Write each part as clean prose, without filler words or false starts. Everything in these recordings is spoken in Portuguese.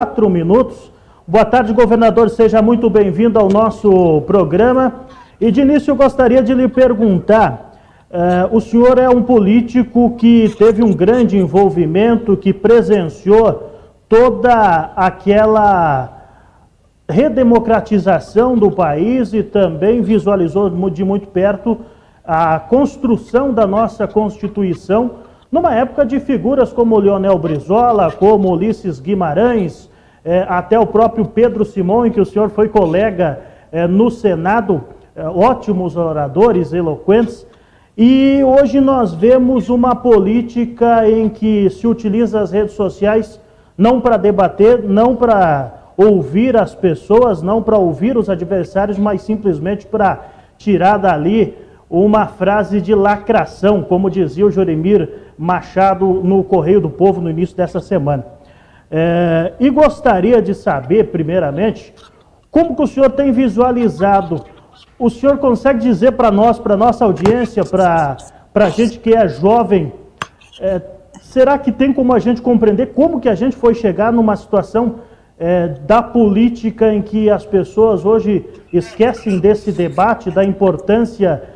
4 minutos. Boa tarde, governador. Seja muito bem-vindo ao nosso programa. E de início eu gostaria de lhe perguntar, o senhor é um político que teve um grande envolvimento, que presenciou toda aquela redemocratização do país e também visualizou de muito perto a construção da nossa Constituição, numa época de figuras como Leonel Brizola, como Ulisses Guimarães, até o próprio Pedro Simões, que o senhor foi colega no Senado, ótimos oradores, eloquentes. E hoje nós vemos uma política em que se utiliza as redes sociais não para debater, não para ouvir as pessoas, não para ouvir os adversários, mas simplesmente para tirar dali uma frase de lacração, como dizia o Jorimir Machado no Correio do Povo no início dessa semana. E gostaria de saber, primeiramente, como que o senhor tem visualizado, o senhor consegue dizer para nós, para nossa audiência, para a gente que é jovem, será que tem como a gente compreender como que a gente foi chegar numa situação da política em que as pessoas hoje esquecem desse debate, da importância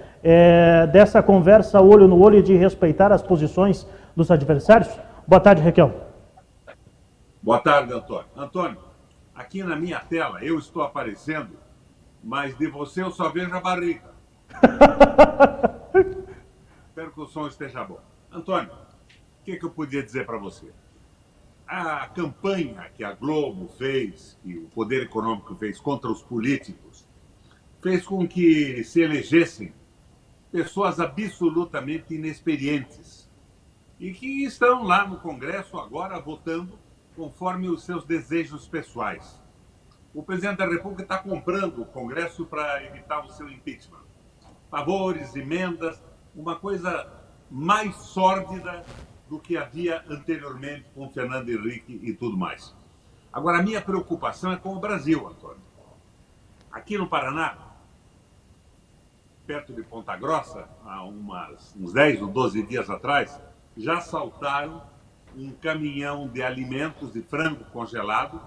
dessa conversa olho no olho e de respeitar as posições dos adversários? Boa tarde, Raquel. Boa tarde, Antônio. Antônio, aqui na minha tela eu estou aparecendo, mas de você eu só vejo a barriga. Espero que o som esteja bom. Antônio, o que eu podia dizer para você? A campanha que a Globo fez, que o poder econômico fez contra os políticos, fez com que se elegessem pessoas absolutamente inexperientes e que estão lá no Congresso agora votando conforme os seus desejos pessoais. O presidente da República está comprando o Congresso para evitar o seu impeachment. Favores, emendas, uma coisa mais sórdida do que havia anteriormente com Fernando Henrique e tudo mais. Agora, a minha preocupação é com o Brasil, Antônio. Aqui no Paraná, perto de Ponta Grossa, há uns 10 ou 12 dias atrás, já assaltaram um caminhão de alimentos, de frango congelado,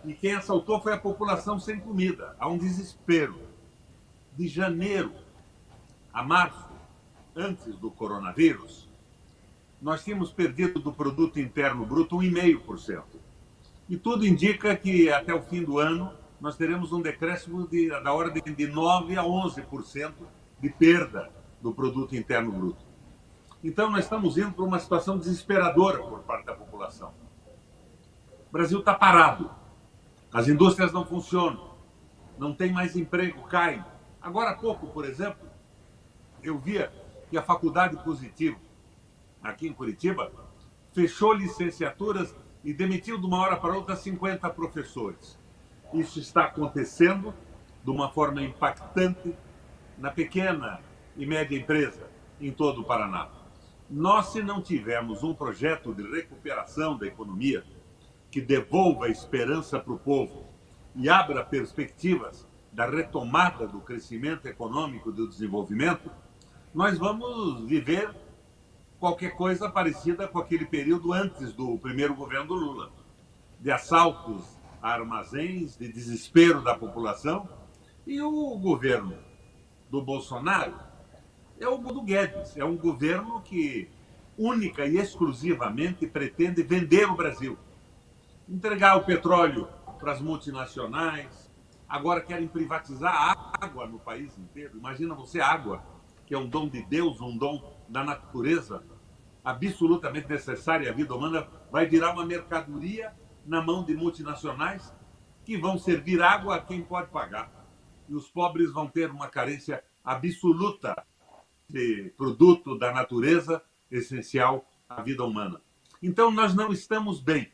e quem assaltou foi a população sem comida. Há um desespero. De janeiro a março, antes do coronavírus, nós tínhamos perdido do produto interno bruto 1,5%. E tudo indica que até o fim do ano nós teremos um decréscimo da ordem de 9% a 11% de perda do produto interno bruto. Então nós estamos indo para uma situação desesperadora por parte da população. O Brasil está parado. As indústrias não funcionam. Não tem mais emprego, cai. Agora há pouco, por exemplo, eu via que a Faculdade Positivo, aqui em Curitiba, fechou licenciaturas e demitiu de uma hora para outra 50 professores. Isso está acontecendo de uma forma impactante na pequena e média empresa em todo o Paraná. Nós, se não tivermos um projeto de recuperação da economia que devolva a esperança para o povo e abra perspectivas da retomada do crescimento econômico e do desenvolvimento, nós vamos viver qualquer coisa parecida com aquele período antes do primeiro governo do Lula, de assaltos a armazéns, de desespero da população. E o governo do Bolsonaro é o do Guedes, é um governo que única e exclusivamente pretende vender o Brasil, entregar o petróleo para as multinacionais, agora querem privatizar a água no país inteiro. Imagina você, água, que é um dom de Deus, um dom da natureza, absolutamente necessária à vida humana, vai virar uma mercadoria na mão de multinacionais que vão servir água a quem pode pagar. E os pobres vão ter uma carência absoluta de produto da natureza essencial à vida humana. Então, nós não estamos bem.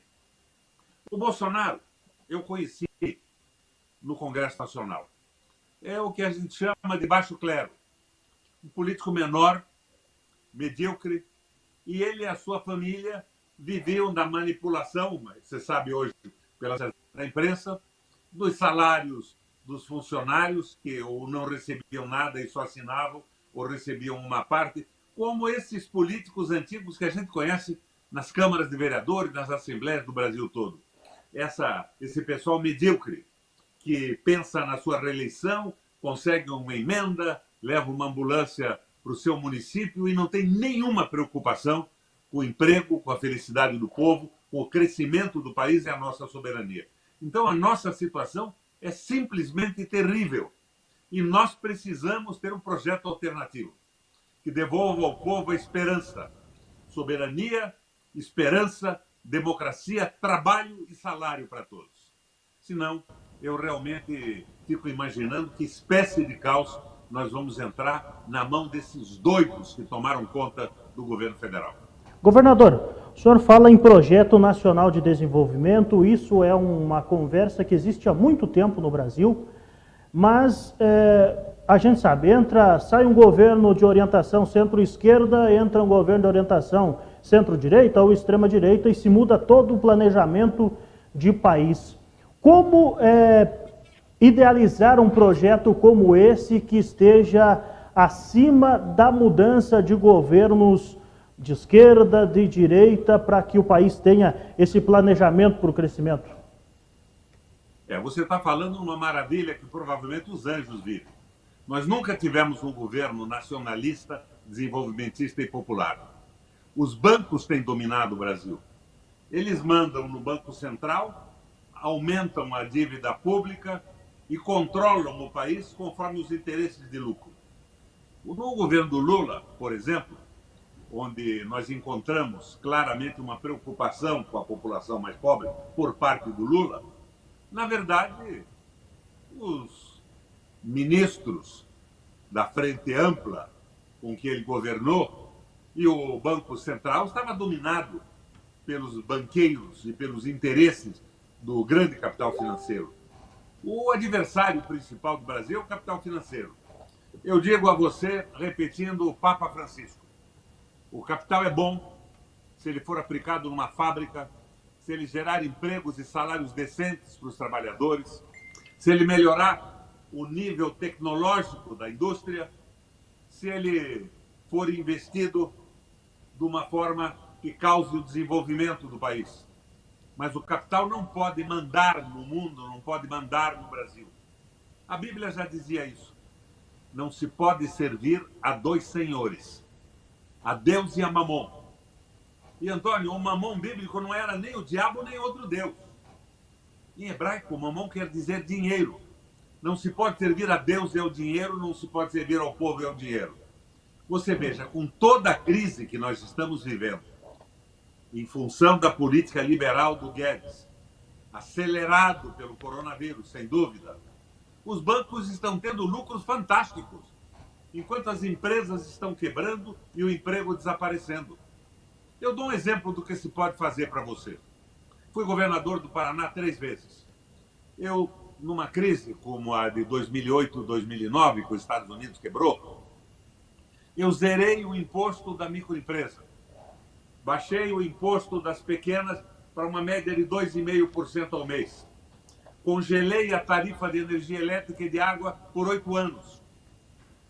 O Bolsonaro, eu conheci no Congresso Nacional. É o que a gente chama de baixo clero. Um político menor, medíocre, e ele e a sua família viviam da manipulação, mas você sabe hoje, pela imprensa, dos salários dos funcionários que ou não recebiam nada e só assinavam, ou recebiam uma parte, como esses políticos antigos que a gente conhece nas câmaras de vereadores, nas assembleias do Brasil todo. esse pessoal medíocre que pensa na sua reeleição, consegue uma emenda, leva uma ambulância para o seu município e não tem nenhuma preocupação com o emprego, com a felicidade do povo, com o crescimento do país e a nossa soberania. Então, a nossa situação é simplesmente terrível. E nós precisamos ter um projeto alternativo que devolva ao povo a esperança. Soberania, esperança, democracia, trabalho e salário para todos. Senão, eu realmente fico imaginando que espécie de caos nós vamos entrar na mão desses doidos que tomaram conta do governo federal. Governador, o senhor fala em projeto nacional de desenvolvimento, isso é uma conversa que existe há muito tempo no Brasil, mas a gente sabe, sai um governo de orientação centro-esquerda, entra um governo de orientação centro-direita ou extrema-direita e se muda todo o planejamento de país. Como idealizar um projeto como esse que esteja acima da mudança de governos de esquerda, de direita, para que o país tenha esse planejamento para o crescimento? Você está falando uma maravilha que provavelmente os anjos viram. Nós nunca tivemos um governo nacionalista, desenvolvimentista e popular. Os bancos têm dominado o Brasil. Eles mandam no Banco Central, aumentam a dívida pública e controlam o país conforme os interesses de lucro. No governo do Lula, por exemplo, onde nós encontramos claramente uma preocupação com a população mais pobre por parte do Lula, na verdade, os ministros da Frente Ampla com que ele governou e o Banco Central estava dominado pelos banqueiros e pelos interesses do grande capital financeiro. O adversário principal do Brasil é o capital financeiro. Eu digo a você, repetindo o Papa Francisco, o capital é bom se ele for aplicado numa fábrica, se ele gerar empregos e salários decentes para os trabalhadores, se ele melhorar o nível tecnológico da indústria, se ele for investido de uma forma que cause o desenvolvimento do país. Mas o capital não pode mandar no mundo, não pode mandar no Brasil. A Bíblia já dizia isso. Não se pode servir a dois senhores, a Deus e a Mamon. E, Antônio, o Mamon bíblico não era nem o diabo nem outro Deus. Em hebraico, Mamon quer dizer dinheiro. Não se pode servir a Deus e ao dinheiro, não se pode servir ao povo e ao dinheiro. Você veja, com toda a crise que nós estamos vivendo, em função da política liberal do Guedes, acelerado pelo coronavírus, sem dúvida, os bancos estão tendo lucros fantásticos, enquanto as empresas estão quebrando e o emprego desaparecendo. Eu dou um exemplo do que se pode fazer para você. Fui governador do Paraná 3 vezes. Eu, numa crise como a de 2008, 2009, que os Estados Unidos quebrou, eu zerei o imposto da microempresa. Baixei o imposto das pequenas para uma média de 2,5% ao mês. Congelei a tarifa de energia elétrica e de água por 8 anos.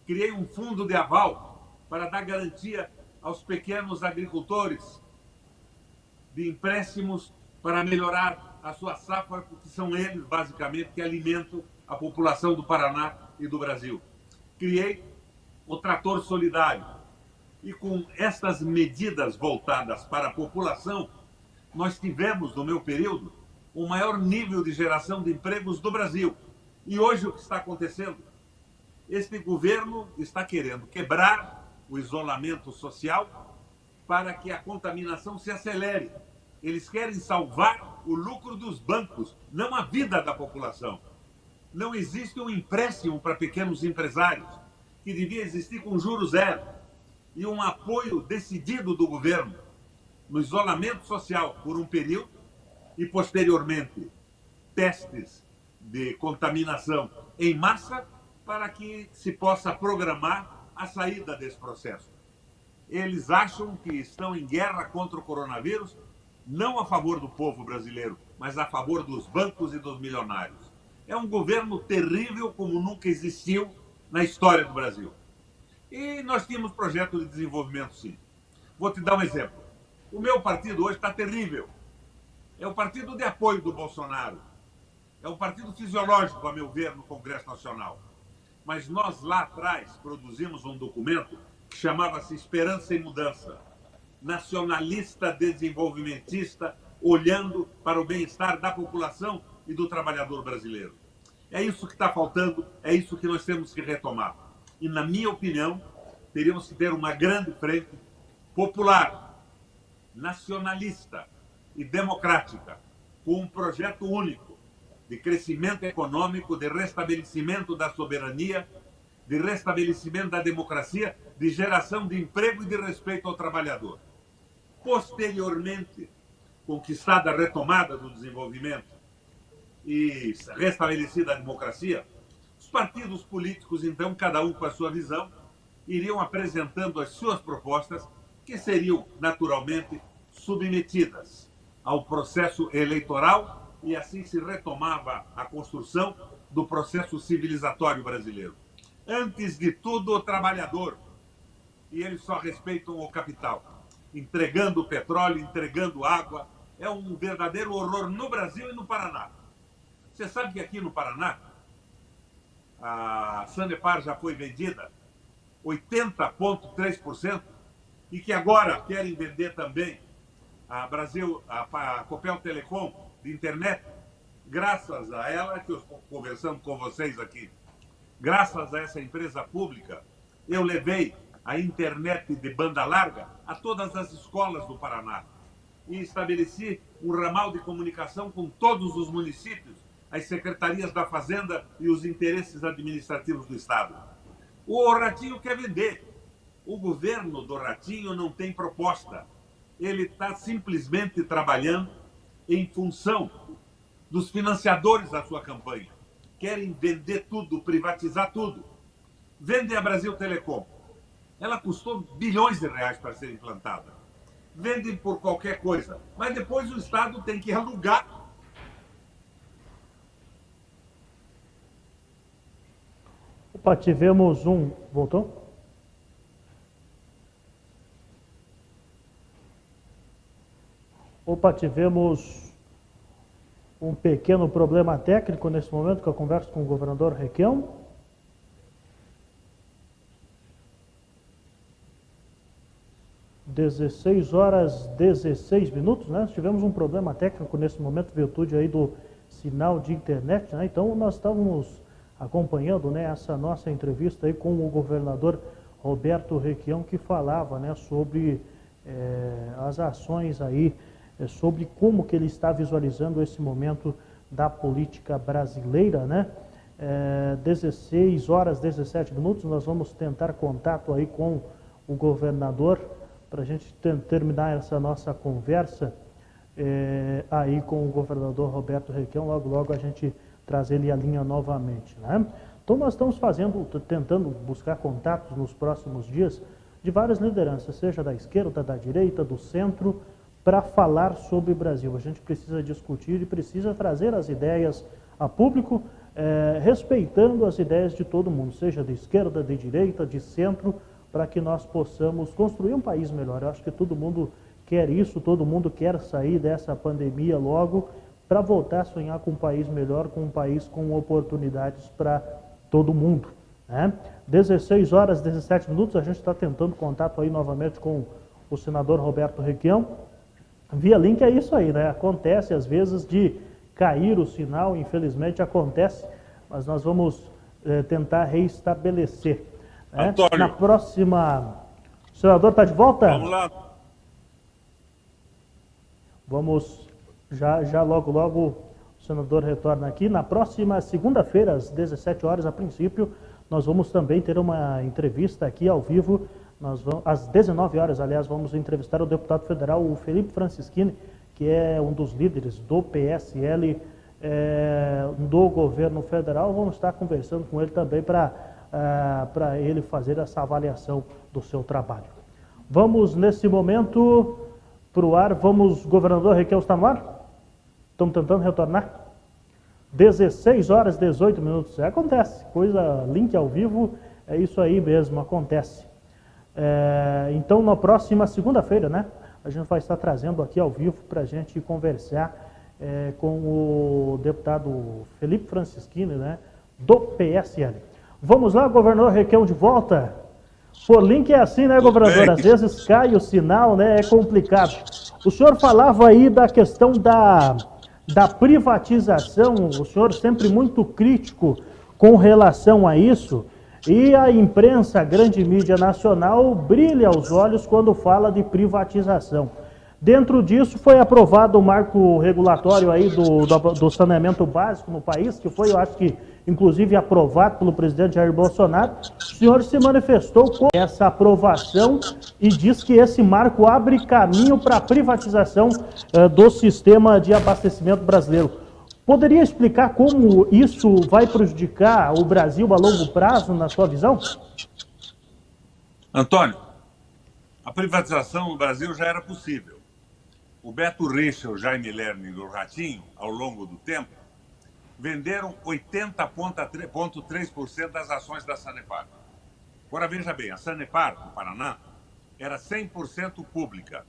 Criei um fundo de aval para dar garantia aos pequenos agricultores de empréstimos para melhorar a sua safra, porque são eles, basicamente, que alimentam a população do Paraná e do Brasil. Criei o Trator Solidário. E com estas medidas voltadas para a população, nós tivemos, no meu período, o maior nível de geração de empregos do Brasil. E hoje o que está acontecendo? Este governo está querendo quebrar o isolamento social para que a contaminação se acelere. Eles querem salvar o lucro dos bancos, não a vida da população. Não existe um empréstimo para pequenos empresários, que devia existir com juros zero, e um apoio decidido do governo no isolamento social por um período e, posteriormente, testes de contaminação em massa para que se possa programar a saída desse processo. Eles acham que estão em guerra contra o coronavírus, não a favor do povo brasileiro, mas a favor dos bancos e dos milionários. É um governo terrível como nunca existiu na história do Brasil. E nós tínhamos projeto de desenvolvimento, sim. Vou te dar um exemplo. O meu partido hoje está terrível. é o partido de apoio do Bolsonaro. É um partido fisiológico, a meu ver, no Congresso Nacional. Mas nós, lá atrás, produzimos um documento que chamava-se Esperança e Mudança. Nacionalista, desenvolvimentista, olhando para o bem-estar da população e do trabalhador brasileiro. É isso que está faltando, é isso que nós temos que retomar. E, na minha opinião, teríamos que ter uma grande frente popular, nacionalista e democrática, com um projeto único de crescimento econômico, de restabelecimento da soberania, de restabelecimento da democracia, de geração de emprego e de respeito ao trabalhador. Posteriormente, conquistada a retomada do desenvolvimento e restabelecida a democracia, os partidos políticos, então, cada um com a sua visão, iriam apresentando as suas propostas, que seriam, naturalmente, submetidas ao processo eleitoral, e assim se retomava a construção do processo civilizatório brasileiro. Antes de tudo, o trabalhador, e eles só respeitam o capital, entregando petróleo, entregando água. É um verdadeiro horror no Brasil e no Paraná. Você sabe que aqui no Paraná, a Sanepar já foi vendida 80,3%, e que agora querem vender também a Copel Telecom de internet, graças a ela, que eu estou conversando com vocês aqui, graças a essa empresa pública, eu levei a internet de banda larga a todas as escolas do Paraná e estabeleci um ramal de comunicação com todos os municípios, as secretarias da Fazenda e os interesses administrativos do Estado. O Ratinho quer vender. O governo do Ratinho não tem proposta. Ele está simplesmente trabalhando em função dos financiadores da sua campanha. Querem vender tudo, privatizar tudo. Vendem a Brasil Telecom. Ela custou bilhões de reais para ser implantada. Vendem por qualquer coisa, mas depois o Estado tem que alugar. Opa, tivemos um... Voltou? Opa, tivemos um pequeno problema técnico nesse momento, que eu converso com o governador Requião. (16h16), né? Tivemos um problema técnico nesse momento, virtude aí do sinal de internet, né? Então nós estávamos acompanhando, né, essa nossa entrevista aí com o governador Roberto Requião, que falava, né, sobre as ações aí, sobre como que ele está visualizando esse momento da política brasileira, né? 16h17, nós vamos tentar contato aí com o governador para a gente terminar essa nossa conversa aí com o governador Roberto Requião. Logo, logo a gente traz ele à linha novamente, né? Então nós estamos tentando buscar contatos nos próximos dias de várias lideranças, seja da esquerda, da direita, do centro, para falar sobre o Brasil. A gente precisa discutir e precisa trazer as ideias a público, respeitando as ideias de todo mundo, seja de esquerda, de direita, de centro, para que nós possamos construir um país melhor. Eu acho que todo mundo quer isso, todo mundo quer sair dessa pandemia logo, para voltar a sonhar com um país melhor, com um país com oportunidades para todo mundo, né? 16h17, a gente está tentando contato aí novamente com o senador Roberto Requião. Via link é isso aí, né? Acontece às vezes de cair o sinal, infelizmente acontece, mas nós vamos tentar reestabelecer, né? Antônio. Na próxima... O senador está de volta? Vamos lá. Vamos, já logo o senador retorna aqui. Na próxima segunda-feira, às 17h, a princípio, nós vamos também ter uma entrevista aqui ao vivo. Às 19h, aliás, vamos entrevistar o deputado federal, o Felipe Francischini, que é um dos líderes do PSL do governo federal. Vamos estar conversando com ele também para ele fazer essa avaliação do seu trabalho. Vamos, nesse momento, para o ar. Vamos, governador Requião, está no ar? Estamos tentando retornar. 16h18. Acontece, link ao vivo, é isso aí mesmo, acontece. Então, na próxima segunda-feira, né, a gente vai estar trazendo aqui ao vivo para a gente conversar com o deputado Felipe Francischini, né, do PSL. Vamos lá, governador Requião, de volta. Por link é assim, né, governador? Às vezes cai o sinal, né, é complicado. O senhor falava aí da questão da privatização, o senhor sempre muito crítico com relação a isso, e a imprensa, a grande mídia nacional, brilha aos olhos quando fala de privatização. Dentro disso foi aprovado o marco regulatório aí do saneamento básico no país, que foi, eu acho que, inclusive, aprovado pelo presidente Jair Bolsonaro. O senhor se manifestou com essa aprovação e diz que esse marco abre caminho para a privatização do sistema de abastecimento brasileiro. Poderia explicar como isso vai prejudicar o Brasil a longo prazo, na sua visão? Antônio, a privatização no Brasil já era possível. O Beto Richa, o Jaime Lerner e o Ratinho, ao longo do tempo, venderam 80,3% das ações da Sanepar. Agora, veja bem, a Sanepar, no Paraná, era 100% pública.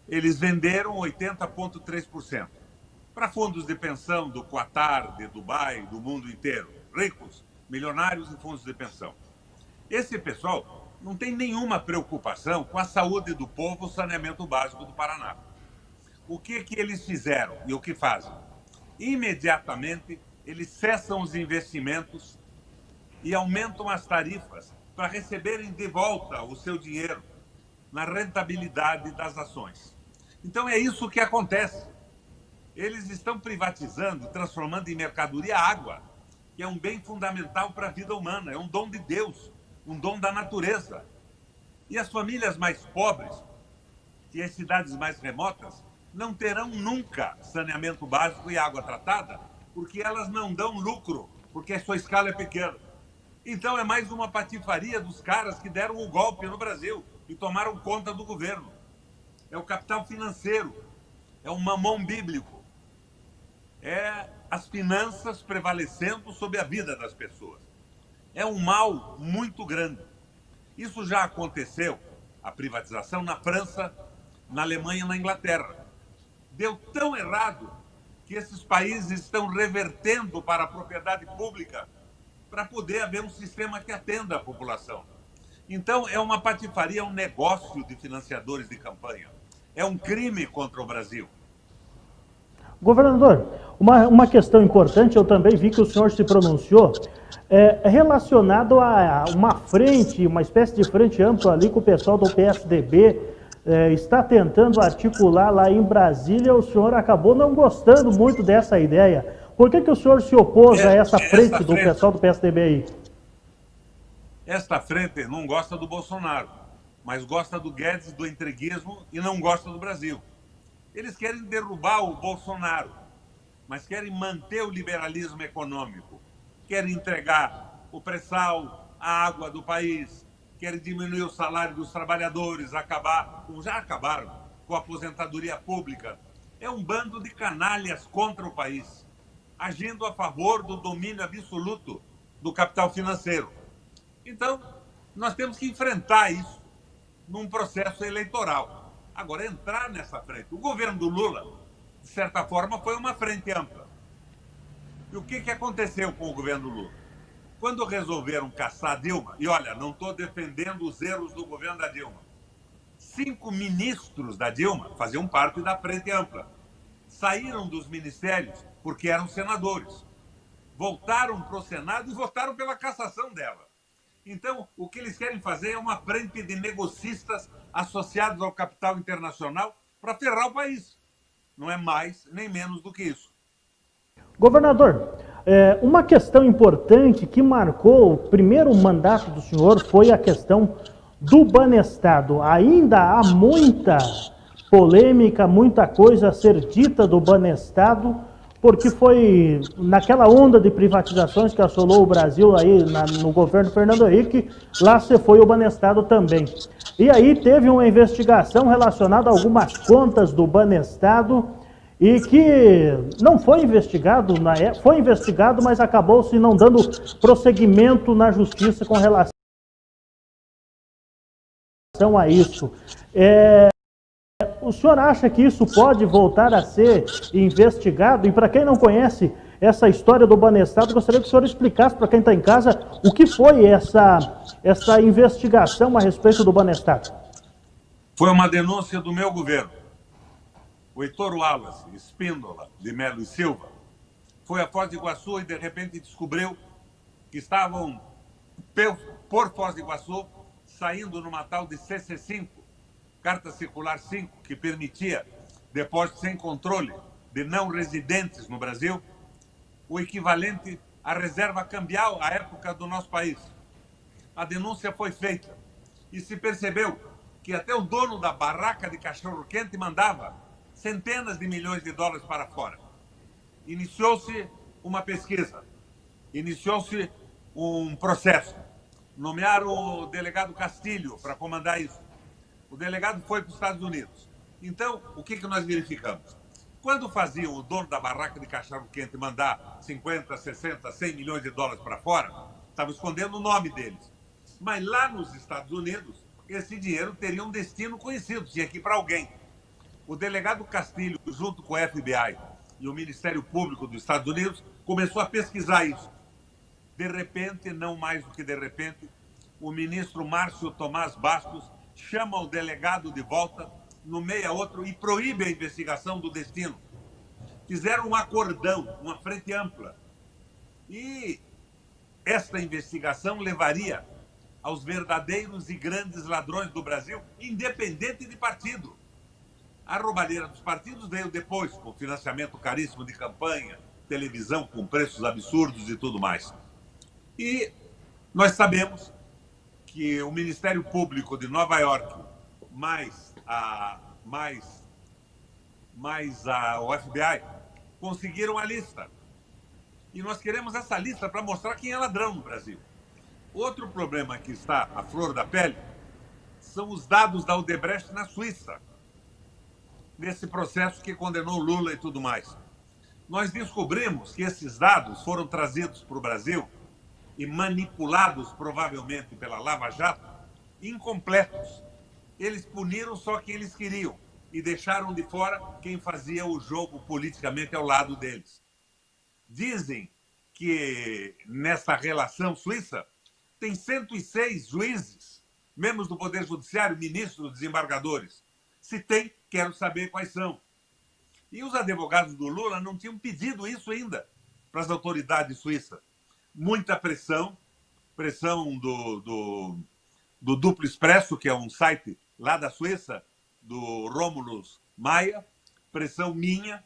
Eles venderam 80,3% para fundos de pensão do Qatar, de Dubai, do mundo inteiro. Ricos, milionários e fundos de pensão. Esse pessoal não tem nenhuma preocupação com a saúde do povo, o saneamento básico do Paraná. O que eles fizeram e o que fazem? Imediatamente, eles cessam os investimentos e aumentam as tarifas para receberem de volta o seu dinheiro na rentabilidade das ações. Então, é isso que acontece. Eles estão privatizando, transformando em mercadoria a água, que é um bem fundamental para a vida humana, é um dom de Deus, um dom da natureza. E as famílias mais pobres e as cidades mais remotas não terão nunca saneamento básico e água tratada, porque elas não dão lucro, porque a sua escala é pequena. Então é mais uma patifaria dos caras que deram o golpe no Brasil e tomaram conta do governo. É o capital financeiro, é o mamão bíblico, é as finanças prevalecendo sobre a vida das pessoas. É um mal muito grande. Isso já aconteceu, a privatização, na França, na Alemanha e na Inglaterra. Deu tão errado que esses países estão revertendo para a propriedade pública para poder haver um sistema que atenda a população. Então, é uma patifaria, é um negócio de financiadores de campanha. É um crime contra o Brasil. Governador, uma questão importante, eu também vi que o senhor se pronunciou, relacionado a uma frente, uma espécie de frente ampla ali com o pessoal do PSDB, está tentando articular lá em Brasília. O senhor acabou não gostando muito dessa ideia. Por que o senhor se opôs a essa frente do pessoal do PSDB aí? Esta frente não gosta do Bolsonaro, mas gosta do Guedes, do entreguismo e não gosta do Brasil. Eles querem derrubar o Bolsonaro, mas querem manter o liberalismo econômico. Querem entregar o pré-sal, a água do país, querem diminuir o salário dos trabalhadores, já acabaram com a aposentadoria pública. É um bando de canalhas contra o país, agindo a favor do domínio absoluto do capital financeiro. Então, nós temos que enfrentar isso num processo eleitoral. Agora, entrar nessa frente. O governo do Lula, de certa forma, foi uma frente ampla. E o que aconteceu com o governo do Lula? Quando resolveram caçar Dilma, e olha, não estou defendendo os erros do governo da Dilma, 5 ministros da Dilma faziam parte da frente ampla. Saíram dos ministérios porque eram senadores. Voltaram para o Senado e votaram pela cassação dela. Então, o que eles querem fazer é uma frente de negocistas associados ao capital internacional para ferrar o país. Não é mais nem menos do que isso. Governador, uma questão importante que marcou o primeiro mandato do senhor foi a questão do Banestado. Ainda há muita polêmica, muita coisa a ser dita do Banestado, porque foi naquela onda de privatizações que assolou o Brasil aí no governo Fernando Henrique, lá se foi o Banestado também. E aí teve uma investigação relacionada a algumas contas do Banestado e que não foi investigado, foi investigado, mas acabou-se não dando prosseguimento na justiça com relação a isso. O senhor acha que isso pode voltar a ser investigado? E para quem não conhece essa história do Banestado, gostaria que o senhor explicasse para quem está em casa o que foi essa investigação a respeito do Banestado. Foi uma denúncia do meu governo. O Heitor Wallace Espíndola de Melo e Silva foi a Foz do Iguaçu e de repente descobriu que estavam por Foz do Iguaçu saindo numa tal de CC5, Carta Circular 5, que permitia depósito sem controle de não residentes no Brasil, o equivalente à reserva cambial à época do nosso país. A denúncia foi feita e se percebeu que até o dono da barraca de cachorro-quente mandava centenas de milhões de dólares para fora. Iniciou-se uma pesquisa, iniciou-se um processo. Nomearam o delegado Castilho para comandar isso. O delegado foi para os Estados Unidos. Então, o que nós verificamos? Quando faziam o dono da barraca de cachorro-quente mandar 50, 60, 100 milhões de dólares para fora, estava escondendo o nome deles. Mas lá nos Estados Unidos, esse dinheiro teria um destino conhecido, tinha que ir para alguém. O delegado Castilho, junto com o FBI e o Ministério Público dos Estados Unidos, começou a pesquisar isso. De repente, não mais do que de repente, o ministro Márcio Tomás Bastos chama o delegado de volta, nomeia outro e proíbe a investigação do destino. Fizeram um acordão, uma frente ampla. E esta investigação levaria aos verdadeiros e grandes ladrões do Brasil, independente de partido. A roubalheira dos partidos veio depois, com financiamento caríssimo de campanha, televisão com preços absurdos e tudo mais. E nós sabemos que o Ministério Público de Nova York, o FBI, conseguiram a lista. E nós queremos essa lista para mostrar quem é ladrão no Brasil. Outro problema que está à flor da pele são os dados da Odebrecht na Suíça, nesse processo que condenou Lula e tudo mais. Nós descobrimos que esses dados foram trazidos para o Brasil e manipulados, provavelmente, pela Lava Jato, incompletos. Eles puniram só quem eles queriam e deixaram de fora quem fazia o jogo politicamente ao lado deles. Dizem que nessa relação suíça tem 106 juízes, membros do Poder Judiciário, ministros, desembargadores. Se tem, quero saber quais são. E os advogados do Lula não tinham pedido isso ainda para as autoridades suíças. Muita pressão do Duplo Expresso, que é um site lá da Suíça, do Rômulus Maia, pressão minha,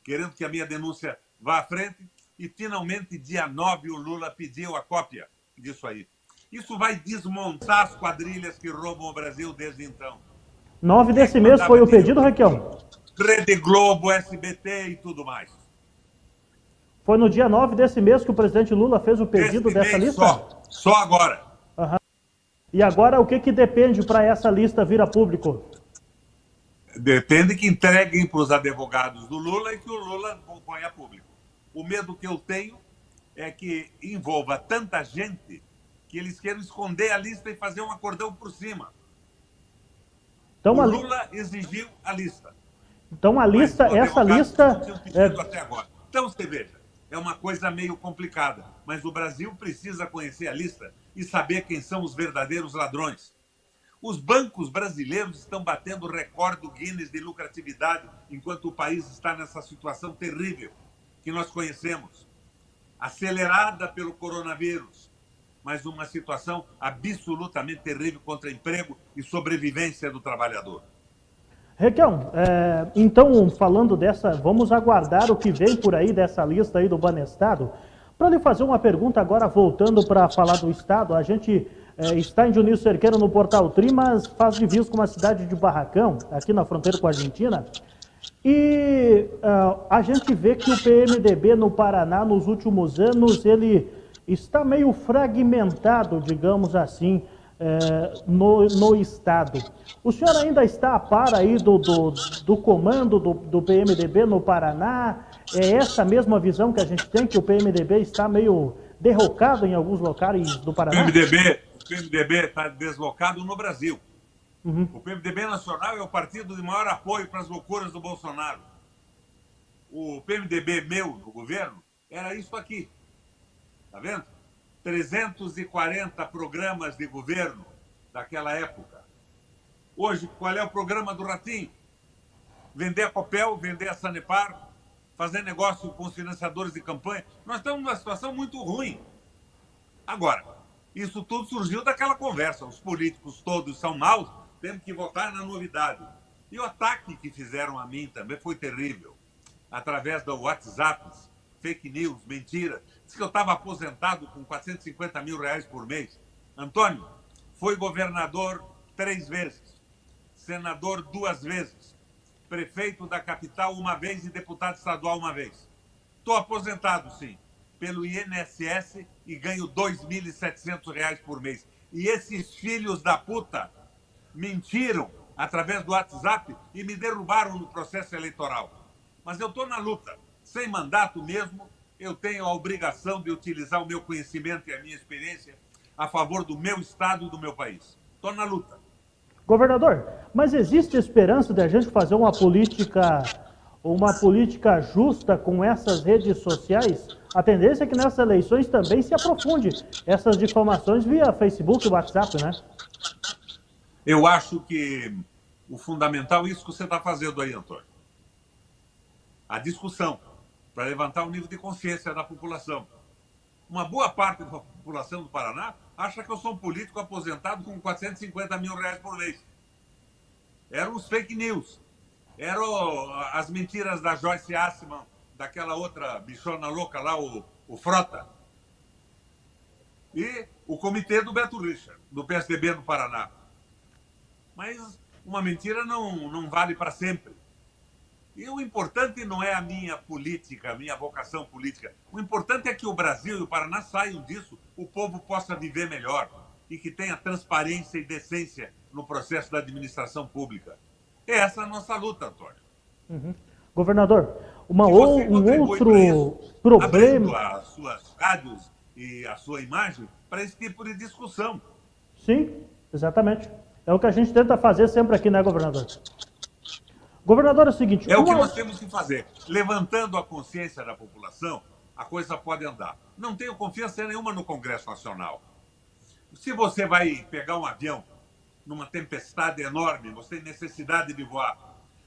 querendo que a minha denúncia vá à frente, e finalmente, dia 9, o Lula pediu a cópia disso aí. Isso vai desmontar as quadrilhas que roubam o Brasil desde então. 9 desse mês foi o pedido, Requião? Rede Globo, SBT e tudo mais. Foi no dia 9 desse mês que o presidente Lula fez o pedido dessa lista? Só agora. Uhum. E agora o que depende para essa lista vir a público? Depende que entreguem para os advogados do Lula e que o Lula ponha a público. O medo que eu tenho é que envolva tanta gente que eles queiram esconder a lista e fazer um acordão por cima. Então, o Lula exigiu a lista. Então a lista, essa lista... Até agora. Então você veja, é uma coisa meio complicada, mas o Brasil precisa conhecer a lista e saber quem são os verdadeiros ladrões. Os bancos brasileiros estão batendo recorde do Guinness de lucratividade, enquanto o país está nessa situação terrível que nós conhecemos, acelerada pelo coronavírus, mas uma situação absolutamente terrível contra emprego e sobrevivência do trabalhador. Requião, então, falando dessa, vamos aguardar o que vem por aí dessa lista aí do Banestado. Para lhe fazer uma pergunta agora, voltando para falar do Estado, a gente está em Dionísio Cerqueira, no Portal Tri, mas faz divisa com uma cidade de Barracão, aqui na fronteira com a Argentina. E a gente vê que o PMDB no Paraná, nos últimos anos, ele está meio fragmentado, digamos assim, no Estado. O senhor ainda está a par aí do comando do PMDB no Paraná? É essa mesma visão que a gente tem, que o PMDB está meio derrocado em alguns locais do Paraná? O PMDB está deslocado no Brasil. O PMDB nacional é o partido de maior apoio para as loucuras do Bolsonaro. O PMDB meu, do governo, era isso aqui. Tá vendo? 340 programas de governo daquela época. Hoje, qual é o programa do Ratinho? Vender a Copel, vender a Sanepar, fazer negócio com os financiadores de campanha. Nós estamos numa situação muito ruim. Agora, isso tudo surgiu daquela conversa. Os políticos todos são maus, temos que votar na novidade. E o ataque que fizeram a mim também foi terrível. Através do WhatsApp, fake news, mentira. Diz que eu estava aposentado com 450 mil reais por mês. Antônio, foi governador 3 vezes, senador 2 vezes, prefeito da capital 1 vez e deputado estadual 1 vez. Estou aposentado, sim, pelo INSS e ganho R$ 2.700 por mês. E esses filhos da puta mentiram através do WhatsApp e me derrubaram no processo eleitoral. Mas eu estou na luta. Sem mandato mesmo, eu tenho a obrigação de utilizar o meu conhecimento e a minha experiência a favor do meu estado e do meu país. Estou na luta. Governador, mas existe esperança de a gente fazer uma política justa com essas redes sociais? A tendência é que nessas eleições também se aprofunde essas difamações via Facebook e WhatsApp, né? Eu acho que o fundamental é isso que você está fazendo aí, Antônio. A discussão, para levantar o nível de consciência da população. Uma boa parte da população do Paraná acha que eu sou um político aposentado com 450 mil reais por mês. Eram os fake news. Eram as mentiras da Joyce Assman, daquela outra bichona louca lá, o Frota. E o comitê do Beto Richa, do PSDB no Paraná. Mas uma mentira não vale para sempre. E o importante não é a minha política, a minha vocação política. O importante é que o Brasil e o Paraná saiam disso, o povo possa viver melhor e que tenha transparência e decência no processo da administração pública. Essa é a nossa luta, Antônio. Governador, um outro problema... Abrindo as suas rádios e a sua imagem para esse tipo de discussão. Sim, exatamente. É o que a gente tenta fazer sempre aqui, né, governador? Governador, é o seguinte... É o que nós temos que fazer. Levantando a consciência da população, a coisa pode andar. Não tenho confiança nenhuma no Congresso Nacional. Se você vai pegar um avião numa tempestade enorme, você tem necessidade de voar,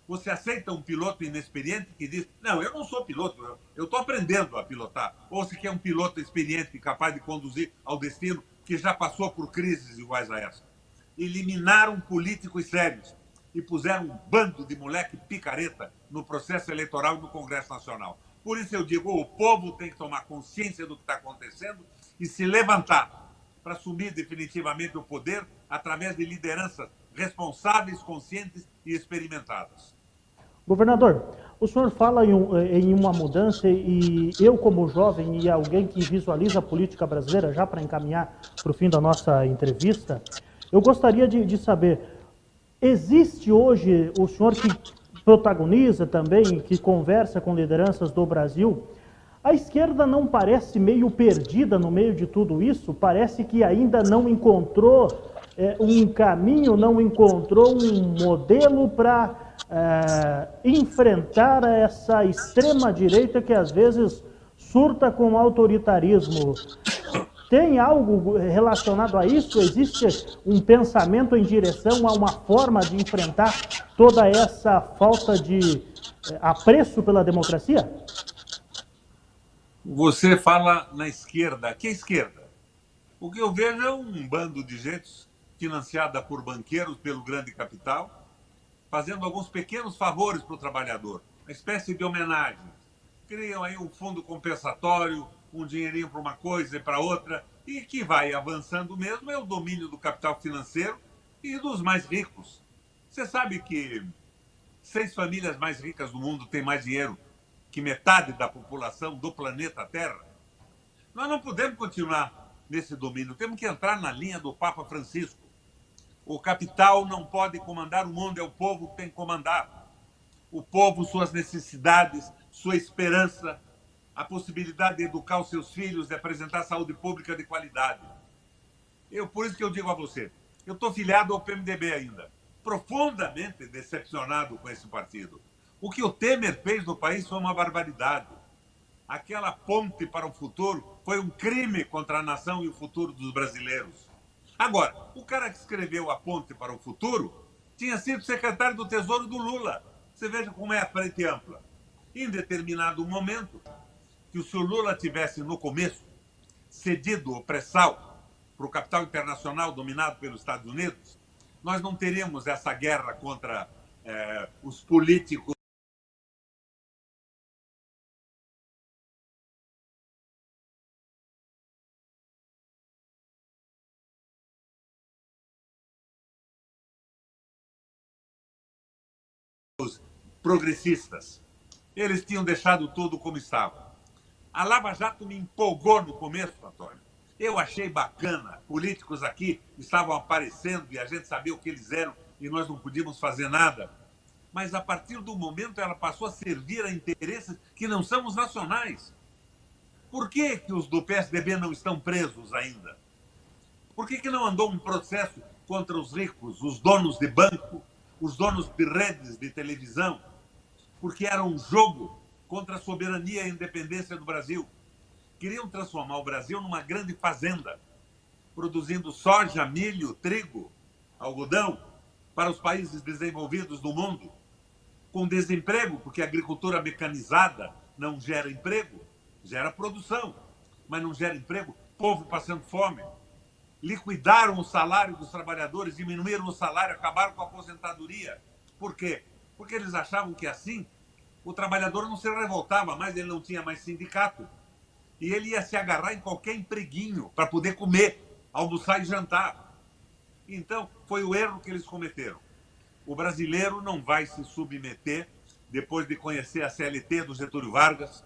você aceita um piloto inexperiente que diz, não, eu não sou piloto, eu estou aprendendo a pilotar. Ou se quer um piloto experiente, capaz de conduzir ao destino, que já passou por crises iguais a essa. Eliminaram políticos sérios e puseram um bando de moleque picareta no processo eleitoral no Congresso Nacional. Por isso eu digo, o povo tem que tomar consciência do que está acontecendo e se levantar para assumir definitivamente o poder através de lideranças responsáveis, conscientes e experimentadas. Governador, o senhor fala em uma mudança e eu, como jovem e alguém que visualiza a política brasileira, já para encaminhar para o fim da nossa entrevista, eu gostaria de saber, existe hoje o senhor que protagoniza também, que conversa com lideranças do Brasil, a esquerda não parece meio perdida no meio de tudo isso? Parece que ainda não encontrou um caminho, não encontrou um modelo para enfrentar essa extrema-direita que às vezes surta com autoritarismo. Tem algo relacionado a isso? Existe um pensamento em direção a uma forma de enfrentar toda essa falta de apreço pela democracia? Você fala na esquerda. Que esquerda? O que eu vejo é um bando de gente financiada por banqueiros pelo grande capital, fazendo alguns pequenos favores para o trabalhador, uma espécie de homenagem. Criam aí um fundo compensatório, um dinheirinho para uma coisa e para outra, e que vai avançando mesmo é o domínio do capital financeiro e dos mais ricos. Você sabe que 6 famílias mais ricas do mundo têm mais dinheiro que metade da população do planeta Terra? Nós não podemos continuar nesse domínio, temos que entrar na linha do Papa Francisco. O capital não pode comandar o mundo, é o povo que tem que comandar. O povo, suas necessidades, sua esperança, a possibilidade de educar os seus filhos, de apresentar saúde pública de qualidade. Por isso que eu digo a você, eu estou filiado ao PMDB ainda. profundamente decepcionado com esse partido. O que o Temer fez no país foi uma barbaridade. Aquela ponte para o futuro foi um crime contra a nação e o futuro dos brasileiros. Agora, o cara que escreveu a ponte para o futuro tinha sido secretário do Tesouro do Lula. Você veja como é a frente ampla. Em determinado momento, que se o Lula tivesse, no começo, cedido o pré-sal para o capital internacional dominado pelos Estados Unidos, nós não teríamos essa guerra contra os políticos progressistas. Eles tinham deixado tudo como estava. A Lava Jato me empolgou no começo, Antônio. Eu achei bacana. Políticos aqui estavam aparecendo e a gente sabia o que eles eram e nós não podíamos fazer nada. Mas a partir do momento ela passou a servir a interesses que não são os nacionais. Por que os do PSDB não estão presos ainda? Por que não andou um processo contra os ricos, os donos de banco, os donos de redes de televisão? Porque era um jogo contra a soberania e a independência do Brasil. Queriam transformar o Brasil numa grande fazenda, produzindo soja, milho, trigo, algodão para os países desenvolvidos do mundo, com desemprego, porque a agricultura mecanizada não gera emprego, gera produção, mas não gera emprego, povo passando fome. Liquidaram o salário dos trabalhadores, diminuíram o salário, acabaram com a aposentadoria. Por quê? Porque eles achavam que assim o trabalhador não se revoltava mais, ele não tinha mais sindicato. E ele ia se agarrar em qualquer empreguinho para poder comer, almoçar e jantar. Então, foi o erro que eles cometeram. O brasileiro não vai se submeter, depois de conhecer a CLT do Getúlio Vargas,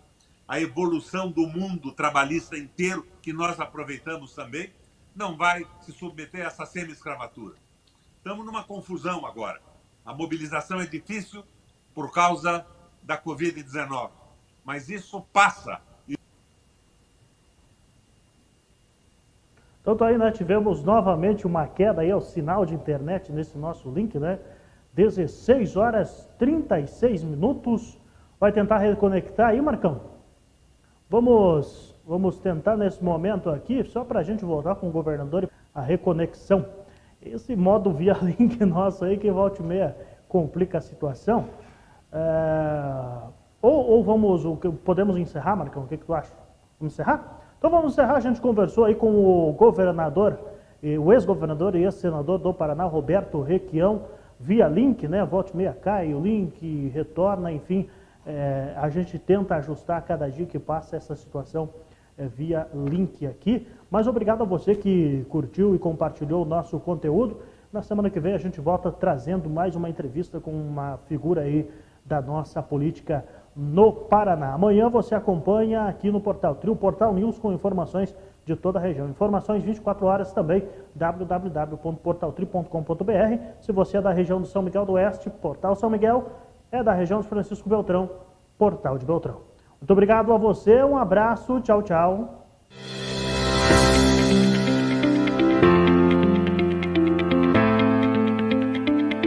a evolução do mundo trabalhista inteiro, que nós aproveitamos também, não vai se submeter a essa semi-escravatura. Estamos numa confusão agora. A mobilização é difícil por causa da Covid-19, mas isso passa. Então, aí nós tivemos novamente uma queda aí ao sinal de internet nesse nosso link, né? 16 horas 36 minutos. Vai tentar reconectar aí, Marcão? Vamos tentar nesse momento aqui, só para a gente voltar com o governador, a reconexão. Esse modo via link nosso aí, que volta e meia complica a situação. Podemos encerrar, Marcão? O que tu acha? Vamos encerrar? Então vamos encerrar. A gente conversou aí com o governador, o ex-governador e ex-senador do Paraná, Roberto Requião, via link, né? Volta e meia cai, o link retorna, enfim. A gente tenta ajustar a cada dia que passa essa situação via link aqui. Mas obrigado a você que curtiu e compartilhou o nosso conteúdo. Na semana que vem a gente volta trazendo mais uma entrevista com uma figura aí da nossa política no Paraná. Amanhã você acompanha aqui no Portal Trio, Portal News, com informações de toda a região. Informações 24 horas também, www.portaltrio.com.br. Se você é da região do São Miguel do Oeste, Portal São Miguel. É da região de Francisco Beltrão, Portal de Beltrão. Muito obrigado a você, um abraço, tchau, tchau.